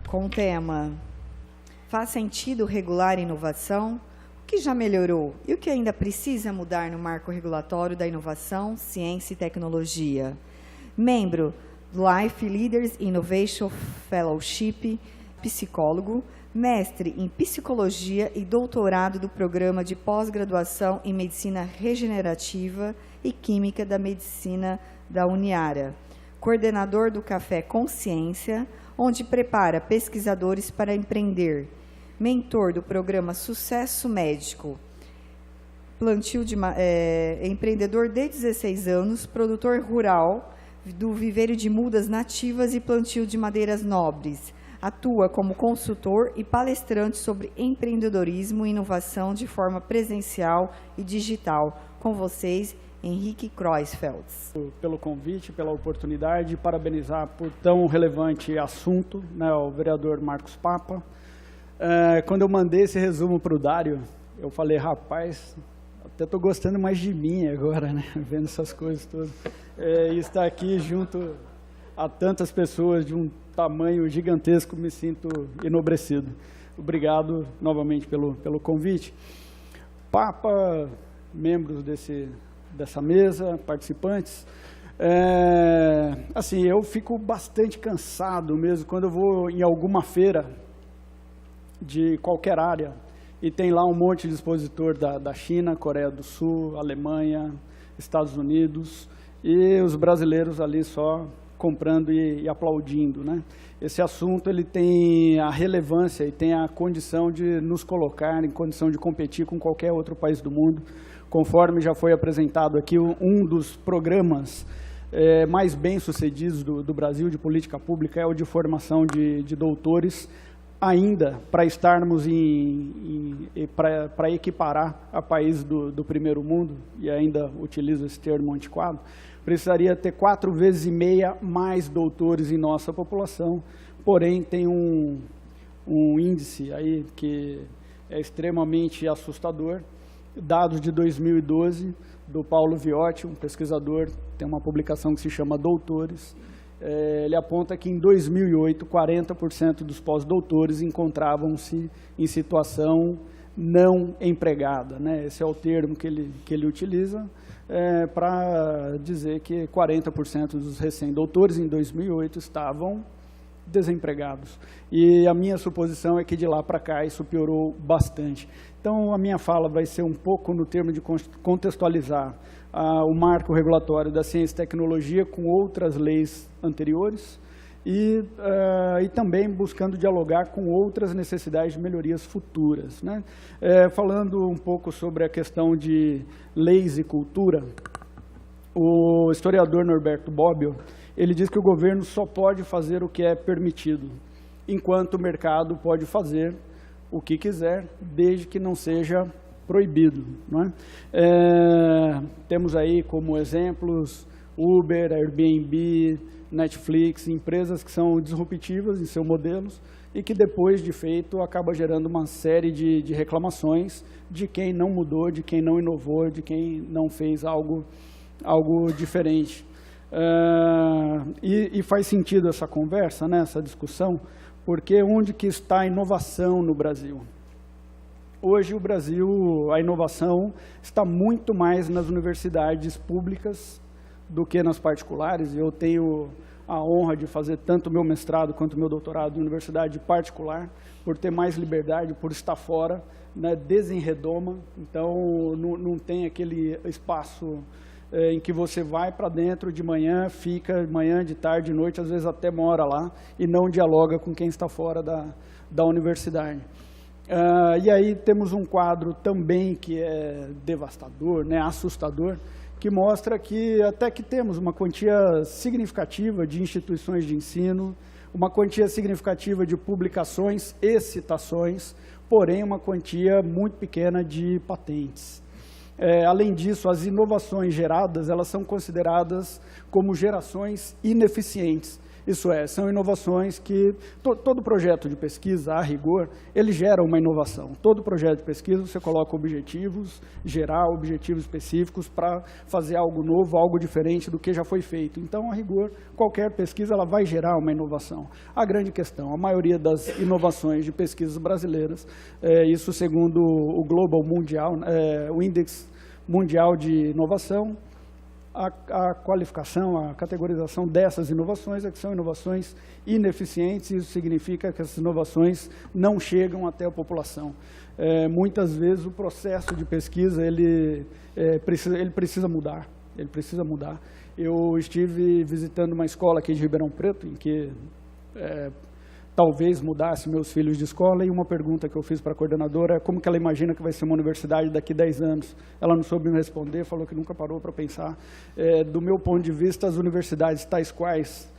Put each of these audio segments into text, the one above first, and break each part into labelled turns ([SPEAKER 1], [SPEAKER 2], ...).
[SPEAKER 1] com o tema Faz sentido regular inovação? O que já melhorou e o que ainda precisa mudar no marco regulatório da inovação, ciência e tecnologia? Membro do Life Leaders Innovation Fellowship, psicólogo, mestre em psicologia e doutorado do programa de pós-graduação em medicina regenerativa e química da medicina da Uniara, coordenador do Café Consciência, onde prepara pesquisadores para empreender, mentor do programa Sucesso Médico, empreendedor de 16 anos, produtor rural do viveiro de mudas nativas e plantio de madeiras nobres. Atua como consultor e palestrante sobre empreendedorismo e inovação de forma presencial e digital. Com vocês, Henrique Kreuzfelds.
[SPEAKER 2] Pelo convite, pela oportunidade, parabenizar por tão relevante assunto, né, o vereador Marcos Papa. Quando eu mandei esse resumo para o Dário, eu falei, rapaz, até estou gostando mais de mim agora, né, vendo essas coisas todas. E estar aqui junto a tantas pessoas de um tamanho gigantesco, me sinto enobrecido. Obrigado novamente pelo convite. Papa, membros dessa mesa, participantes, assim, eu fico bastante cansado mesmo quando eu vou em alguma feira de qualquer área e tem lá um monte de expositor da China, Coreia do Sul, Alemanha, Estados Unidos, e os brasileiros ali só comprando e aplaudindo, né? Esse assunto ele tem a relevância e tem a condição de nos colocar em condição de competir com qualquer outro país do mundo. Conforme já foi apresentado aqui, um dos programas mais bem-sucedidos do Brasil de política pública é o de formação de doutores, ainda para estarmos para equiparar a países do primeiro mundo, e ainda utilizo esse termo antiquado, precisaria ter 4,5 vezes mais doutores em nossa população, porém tem um índice aí que é extremamente assustador. Dados de 2012, do Paulo Viotti, um pesquisador, tem uma publicação que se chama Doutores. Ele aponta que em 2008, 40% dos pós-doutores encontravam-se em situação não empregada, né? Esse é o termo que ele utiliza para dizer que 40% dos recém-doutores em 2008 estavam desempregados. E a minha suposição é que de lá para cá isso piorou bastante. Então, a minha fala vai ser um pouco no termo de contextualizar o marco regulatório da ciência e tecnologia com outras leis anteriores e também buscando dialogar com outras necessidades de melhorias futuras, né? Falando um pouco sobre a questão de leis e cultura, o historiador Norberto Bobbio, ele diz que o governo só pode fazer o que é permitido, enquanto o mercado pode fazer o que quiser, desde que não seja proibido, não é? Temos aí como exemplos Uber, Airbnb, Netflix, empresas que são disruptivas em seus modelos e que depois de feito acaba gerando uma série de reclamações de quem não mudou, de quem não inovou, de quem não fez algo diferente. E faz sentido essa conversa, né, essa discussão, porque onde que está a inovação no Brasil? Hoje o Brasil, a inovação está muito mais nas universidades públicas do que nas particulares. Eu tenho a honra de fazer tanto o meu mestrado quanto o meu doutorado em universidade particular, por ter mais liberdade, por estar fora, né, desenredoma, então não tem aquele espaço em que você vai para dentro de manhã, fica de manhã, de tarde, de noite, às vezes até mora lá, e não dialoga com quem está fora da universidade. E aí temos um quadro também que é devastador, né, assustador, que mostra que até que temos uma quantia significativa de instituições de ensino, uma quantia significativa de publicações e citações, porém uma quantia muito pequena de patentes. Além disso, as inovações geradas, elas são consideradas como gerações ineficientes. Isso é, são inovações que todo projeto de pesquisa, a rigor, ele gera uma inovação. Todo projeto de pesquisa você coloca objetivos, gerar objetivos específicos para fazer algo novo, algo diferente do que já foi feito. Então, a rigor, qualquer pesquisa ela vai gerar uma inovação. A grande questão, a maioria das inovações de pesquisas brasileiras, isso segundo o Global Mundial, o Índice Mundial de Inovação, a qualificação, a categorização dessas inovações é que são inovações ineficientes, e isso significa que essas inovações não chegam até a população. Muitas vezes o processo de pesquisa ele precisa mudar, Eu estive visitando uma escola aqui de Ribeirão Preto, em que talvez mudasse meus filhos de escola, e uma pergunta que eu fiz para a coordenadora é como que ela imagina que vai ser uma universidade daqui a 10 anos. Ela não soube me responder, falou que nunca parou para pensar. Do meu ponto de vista, as universidades tais quais,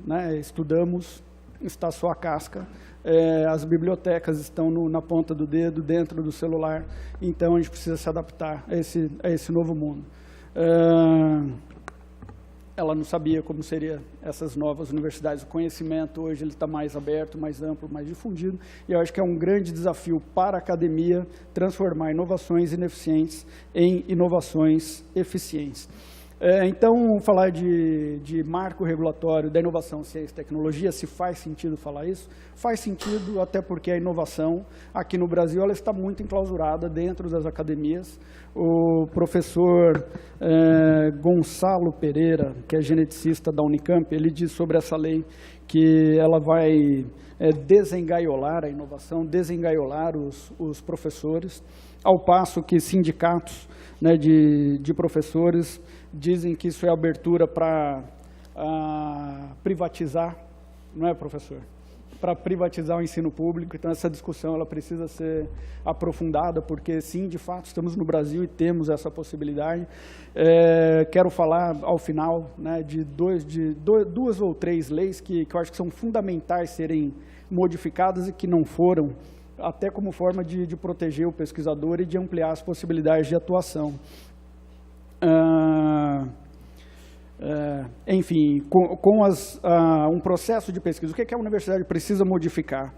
[SPEAKER 2] né, estudamos, está só a casca. As bibliotecas estão na ponta do dedo, dentro do celular, então a gente precisa se adaptar a esse novo mundo. Ela não sabia como seriam essas novas universidades. O conhecimento hoje ele está mais aberto, mais amplo, mais difundido, e eu acho que é um grande desafio para a academia transformar inovações ineficientes em inovações eficientes. Então, falar de marco regulatório da inovação, ciência e tecnologia, se faz sentido falar isso? Faz sentido, até porque a inovação aqui no Brasil ela está muito enclausurada dentro das academias. O professor Gonçalo Pereira, que é geneticista da Unicamp, ele diz sobre essa lei que ela vai desengaiolar a inovação, desengaiolar os professores, ao passo que sindicatos, né, de professores dizem que isso é abertura para privatizar, não é, professor? Para privatizar o ensino público. Então, essa discussão ela precisa ser aprofundada, porque, sim, de fato, estamos no Brasil e temos essa possibilidade. Quero falar, ao final, né, de duas ou três leis que eu acho que são fundamentais serem modificadas e que não foram, até como forma de proteger o pesquisador e de ampliar as possibilidades de atuação. Enfim, com um processo de pesquisa, o que a universidade precisa modificar?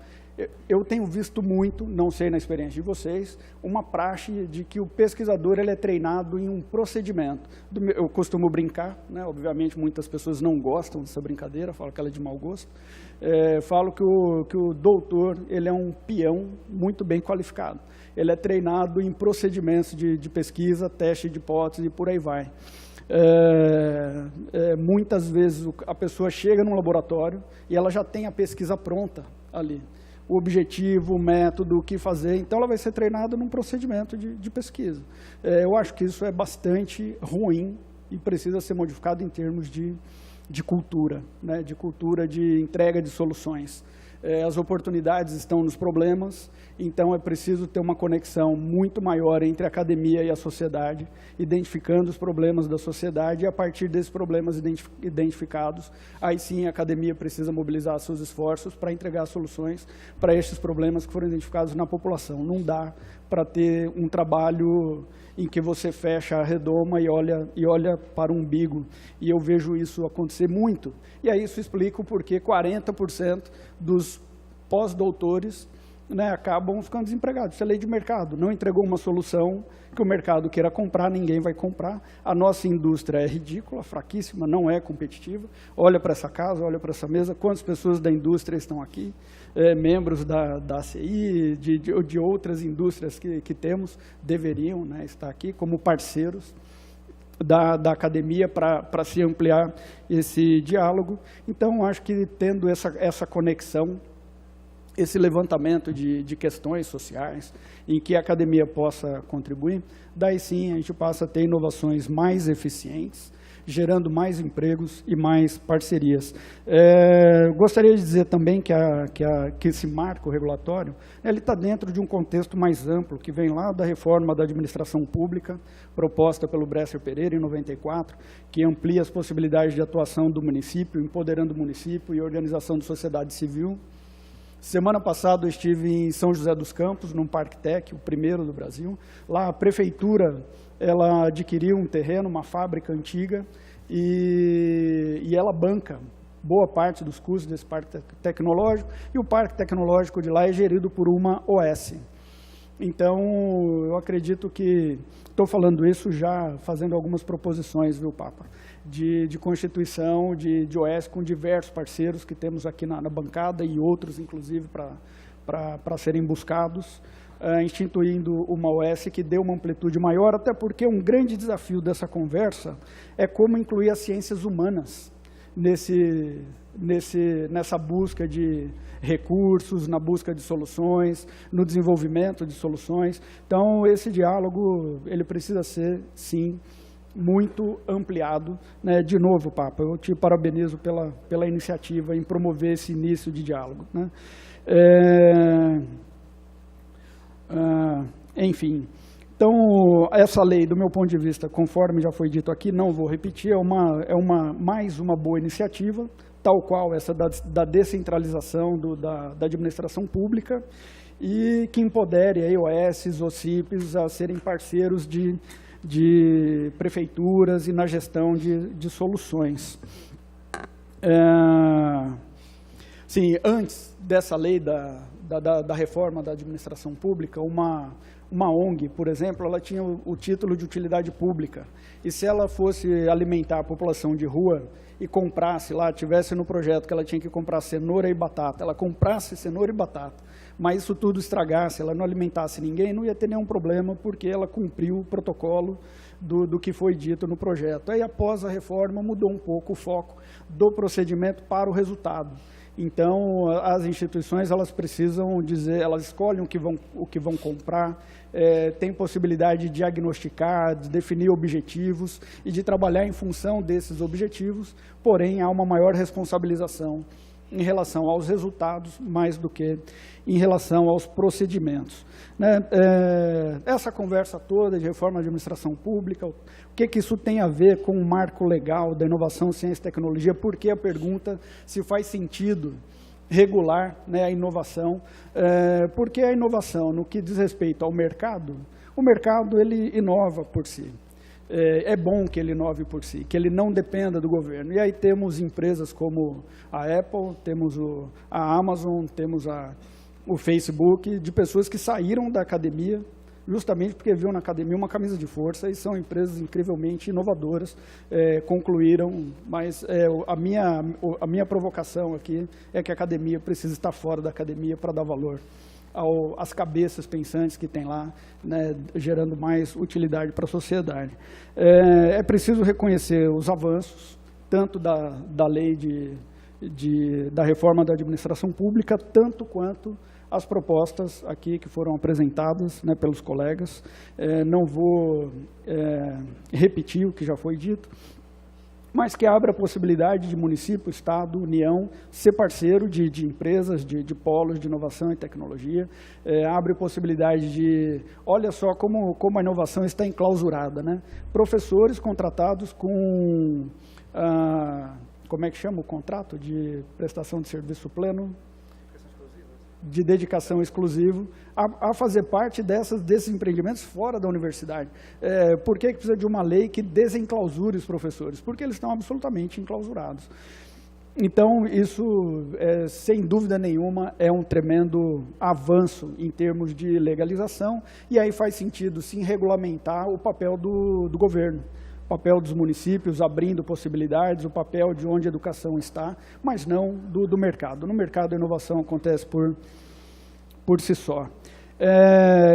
[SPEAKER 2] Eu tenho visto muito, não sei na experiência de vocês, uma praxe de que o pesquisador ele é treinado em um procedimento. Eu costumo brincar, né? Obviamente muitas pessoas não gostam dessa brincadeira, falam que ela é de mau gosto. Falo que o doutor ele é um peão muito bem qualificado. Ele é treinado em procedimentos de pesquisa, teste de hipótese e por aí vai. Muitas vezes a pessoa chega num laboratório e ela já tem a pesquisa pronta ali. O objetivo, o método, o que fazer. Então, ela vai ser treinada num procedimento de pesquisa. Eu acho que isso é bastante ruim e precisa ser modificado em termos de cultura, né? De cultura de entrega de soluções. As oportunidades estão nos problemas, então é preciso ter uma conexão muito maior entre a academia e a sociedade, identificando os problemas da sociedade, e a partir desses problemas identificados, aí sim a academia precisa mobilizar seus esforços para entregar soluções para esses problemas que foram identificados na população. Não dá para ter um trabalho em que você fecha a redoma e olha para o umbigo. E eu vejo isso acontecer muito. E aí isso explica o porquê 40% dos pós-doutores, né, acabam ficando desempregados. Isso é lei de mercado. Não entregou uma solução que o mercado queira comprar, ninguém vai comprar. A nossa indústria é ridícula, fraquíssima, não é competitiva. Olha para essa casa, olha para essa mesa, quantas pessoas da indústria estão aqui? Membros da ACI, de outras indústrias que temos, deveriam, né, estar aqui como parceiros da academia para se ampliar esse diálogo. Então, acho que tendo essa conexão, esse levantamento de questões sociais em que a academia possa contribuir, daí sim a gente passa a ter inovações mais eficientes, gerando mais empregos e mais parcerias. Gostaria de dizer também que esse marco regulatório ele está dentro de um contexto mais amplo, que vem lá da reforma da administração pública, proposta pelo Bresser Pereira em 94, que amplia as possibilidades de atuação do município, empoderando o município e organização da sociedade civil. Semana passada eu estive em São José dos Campos, num Parque Tec, o primeiro do Brasil. Lá a prefeitura ela adquiriu um terreno, uma fábrica antiga, e ela banca boa parte dos custos desse parque tecnológico, e o parque tecnológico de lá é gerido por uma OS. Então, eu acredito que, estou falando isso já fazendo algumas proposições, viu, Papa, de constituição de OS com diversos parceiros que temos aqui na bancada e outros, inclusive, para serem buscados, instituindo uma OS que dê uma amplitude maior, até porque um grande desafio dessa conversa é como incluir as ciências humanas nessa busca de recursos, na busca de soluções, no desenvolvimento de soluções. Então, esse diálogo ele precisa ser, sim, muito ampliado, né? De novo, Papa, eu te parabenizo pela iniciativa em promover esse início de diálogo, né? Enfim, então, essa lei, do meu ponto de vista, conforme já foi dito aqui, não vou repetir, é mais uma boa iniciativa, tal qual essa da descentralização da administração pública, e que empodere a OS, OCIPs a serem parceiros de prefeituras e na gestão de soluções. Sim, antes dessa lei da reforma da administração pública, uma ONG, por exemplo, ela tinha o título de utilidade pública, e se ela fosse alimentar a população de rua e comprasse lá, tivesse no projeto que ela tinha que comprar cenoura e batata, ela comprasse cenoura e batata, mas isso tudo estragasse, ela não alimentasse ninguém, não ia ter nenhum problema, porque ela cumpriu o protocolo do que foi dito no projeto. Aí, após a reforma, mudou um pouco o foco do procedimento para o resultado. Então, as instituições, elas precisam dizer, elas escolhem o que vão comprar, tem possibilidade de diagnosticar, de definir objetivos e de trabalhar em função desses objetivos, porém, há uma maior responsabilização em relação aos resultados, mais do que em relação aos procedimentos, né? Essa conversa toda de reforma da administração pública, o que isso tem a ver com o marco legal da inovação, ciência e tecnologia? Por que a pergunta se faz sentido regular, né, a inovação? Porque a inovação, no que diz respeito ao mercado, o mercado ele inova por si. É bom que ele inove por si, que ele não dependa do governo. E aí temos empresas como a Apple, temos a Amazon, temos o Facebook, de pessoas que saíram da academia justamente porque viu na academia uma camisa de força, e são empresas incrivelmente inovadoras, concluíram, mas a minha provocação aqui é que a academia precisa estar fora da academia para dar valor às cabeças pensantes que tem lá, né, gerando mais utilidade para a sociedade. É preciso reconhecer os avanços, tanto da lei da reforma da administração pública, tanto quanto as propostas aqui que foram apresentadas, né, pelos colegas. Não vou repetir o que já foi dito, mas que abre a possibilidade de município, Estado, União, ser parceiro de empresas, de polos de inovação e tecnologia. Abre a possibilidade de, olha só como a inovação está enclausurada, né? Professores contratados com, como é que chama o contrato de prestação de serviço pleno? De dedicação exclusiva, a fazer parte desses empreendimentos fora da universidade. Por que precisa de uma lei que desenclausure os professores? Porque eles estão absolutamente enclausurados. Então, isso, sem dúvida nenhuma, é um tremendo avanço em termos de legalização, e aí faz sentido, sim, regulamentar o papel do governo, o papel dos municípios, abrindo possibilidades, o papel de onde a educação está, mas não do mercado. No mercado, a inovação acontece por si só.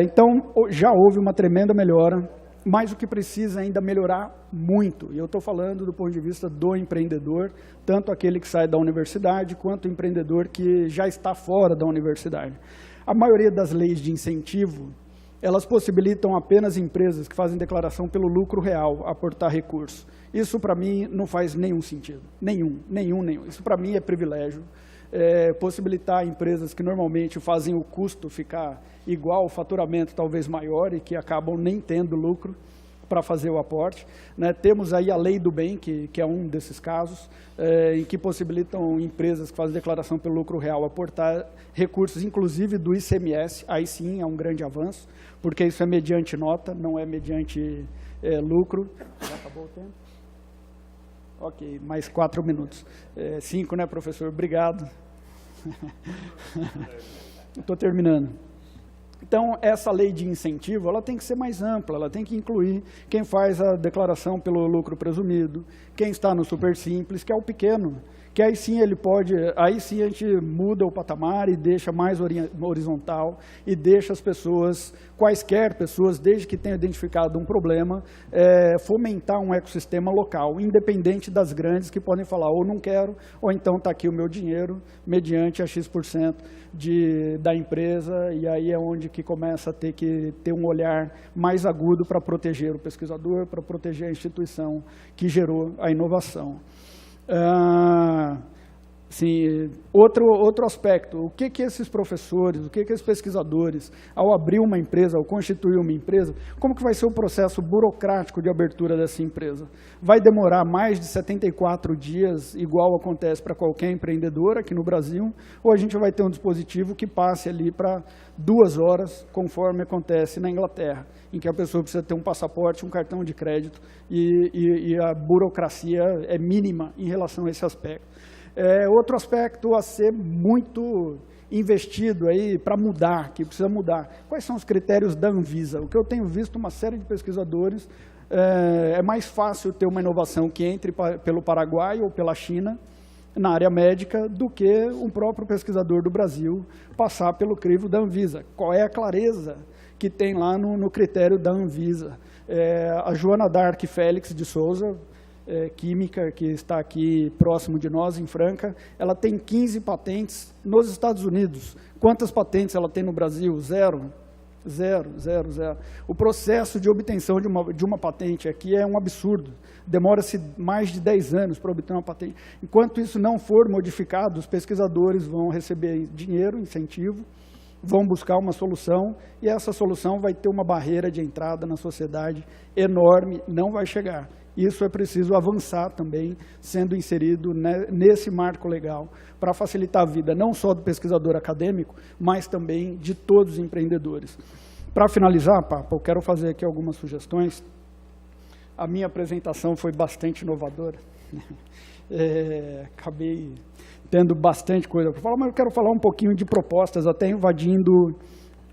[SPEAKER 2] Então, já houve uma tremenda melhora, mas o que precisa ainda melhorar muito, e eu estou falando do ponto de vista do empreendedor, tanto aquele que sai da universidade, quanto o empreendedor que já está fora da universidade. A maioria das leis de incentivo, elas possibilitam apenas empresas que fazem declaração pelo lucro real aportar recursos. Isso, para mim, não faz nenhum sentido. Nenhum. Isso, para mim, é privilégio. Possibilitar empresas que normalmente fazem o custo ficar igual, o faturamento talvez maior, e que acabam nem tendo lucro para fazer o aporte, né? Temos aí a lei do bem, que é um desses casos, em que possibilitam empresas que fazem declaração pelo lucro real aportar recursos, inclusive do ICMS. Aí sim é um grande avanço, porque isso é mediante nota, não é mediante lucro. Já acabou o tempo? Ok, mais 4 minutos. 5, né, professor? Obrigado. Estou terminando. Então, essa lei de incentivo, ela tem que ser mais ampla, ela tem que incluir quem faz a declaração pelo lucro presumido, quem está no super simples, que é o pequeno, que aí sim ele pode, aí sim a gente muda o patamar e deixa mais horizontal e deixa as pessoas, quaisquer pessoas, desde que tenham identificado um problema, fomentar um ecossistema local, independente das grandes que podem falar, ou não quero, ou então está aqui o meu dinheiro, mediante a X% da empresa, e aí é onde que começa a ter que ter um olhar mais agudo para proteger o pesquisador, para proteger a instituição que gerou a inovação. Sim, outro aspecto, o que esses professores, o que esses pesquisadores, ao abrir uma empresa, ao constituir uma empresa, como que vai ser o processo burocrático de abertura dessa empresa? Vai demorar mais de 74 dias, igual acontece para qualquer empreendedor aqui no Brasil, ou a gente vai ter um dispositivo que passe ali para 2 horas, conforme acontece na Inglaterra, em que a pessoa precisa ter um passaporte, um cartão de crédito, e a burocracia é mínima em relação a esse aspecto. Outro aspecto a ser muito investido aí para mudar, que precisa mudar. Quais são os critérios da Anvisa? O que eu tenho visto uma série de pesquisadores, é mais fácil ter uma inovação que entre pelo Paraguai ou pela China, na área médica, do que um próprio pesquisador do Brasil passar pelo crivo da Anvisa. Qual é a clareza que tem lá no critério da Anvisa? A Joana Dark Félix de Souza, química, que está aqui próximo de nós, em Franca, ela tem 15 patentes nos Estados Unidos. Quantas patentes ela tem no Brasil? Zero. O processo de obtenção de uma patente aqui é um absurdo. Demora-se mais de 10 anos para obter uma patente. Enquanto isso não for modificado, os pesquisadores vão receber dinheiro, incentivo, vão buscar uma solução, e essa solução vai ter uma barreira de entrada na sociedade enorme, não vai chegar. Isso é preciso avançar também, sendo inserido nesse marco legal, para facilitar a vida não só do pesquisador acadêmico, mas também de todos os empreendedores. Para finalizar, Papa, eu quero fazer aqui algumas sugestões. A minha apresentação foi bastante inovadora. Acabei tendo bastante coisa para falar, mas eu quero falar um pouquinho de propostas, até invadindo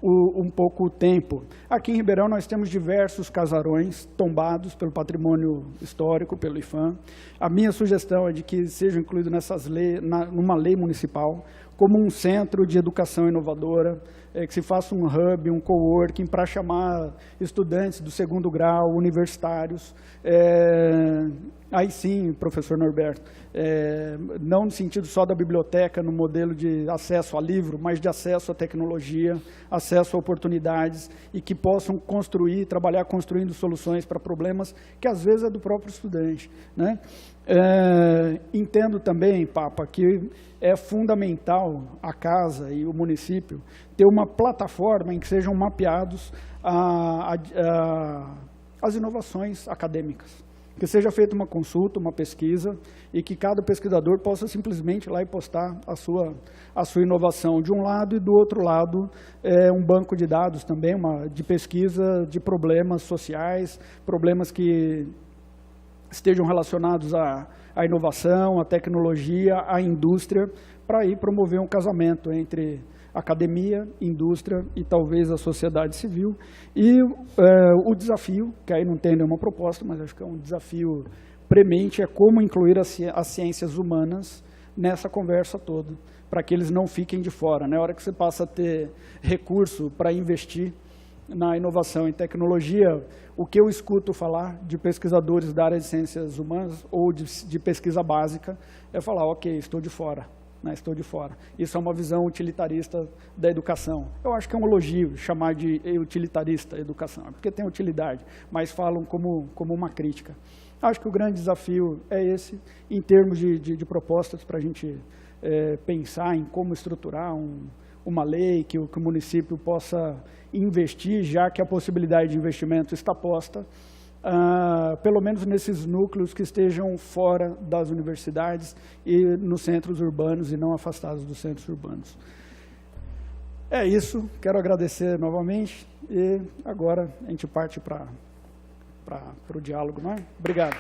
[SPEAKER 2] um pouco o tempo. Aqui em Ribeirão nós temos diversos casarões tombados pelo patrimônio histórico, pelo IPHAN. A minha sugestão é de que sejam incluídos numa lei municipal, como um centro de educação inovadora, que se faça um hub, um coworking, para chamar estudantes do 2º grau, universitários. Aí sim, professor Norberto, não no sentido só da biblioteca, no modelo de acesso a livro, mas de acesso à tecnologia, acesso a oportunidades, e que possam trabalhar construindo soluções para problemas que às vezes é do próprio estudante, né? Entendo também, Papa, que é fundamental a casa e o município ter uma plataforma em que sejam mapeados as inovações acadêmicas. Que seja feita uma consulta, uma pesquisa, e que cada pesquisador possa simplesmente ir lá e postar a sua inovação de um lado, e do outro lado um banco de dados também, de pesquisa de problemas sociais, problemas que estejam relacionados à inovação, à tecnologia, à indústria, para ir promover um casamento entre academia, indústria e talvez a sociedade civil. E o desafio, que aí não tem nenhuma proposta, mas acho que é um desafio premente, é como incluir as ciências humanas nessa conversa toda, para que eles não fiquem de fora. Na hora que você passa a ter recurso para investir na inovação e tecnologia, o que eu escuto falar de pesquisadores da área de ciências humanas ou de pesquisa básica é falar, ok, estou de fora. Estou de fora. Isso é uma visão utilitarista da educação. Eu acho que é um elogio chamar de utilitarista a educação, porque tem utilidade, mas falam como uma crítica. Acho que o grande desafio é esse, em termos de propostas para a gente pensar em como estruturar uma lei que o município possa investir, já que a possibilidade de investimento está posta, pelo menos nesses núcleos que estejam fora das universidades e nos centros urbanos e não afastados dos centros urbanos. É isso, quero agradecer novamente e agora a gente parte para o diálogo, não é? Obrigado.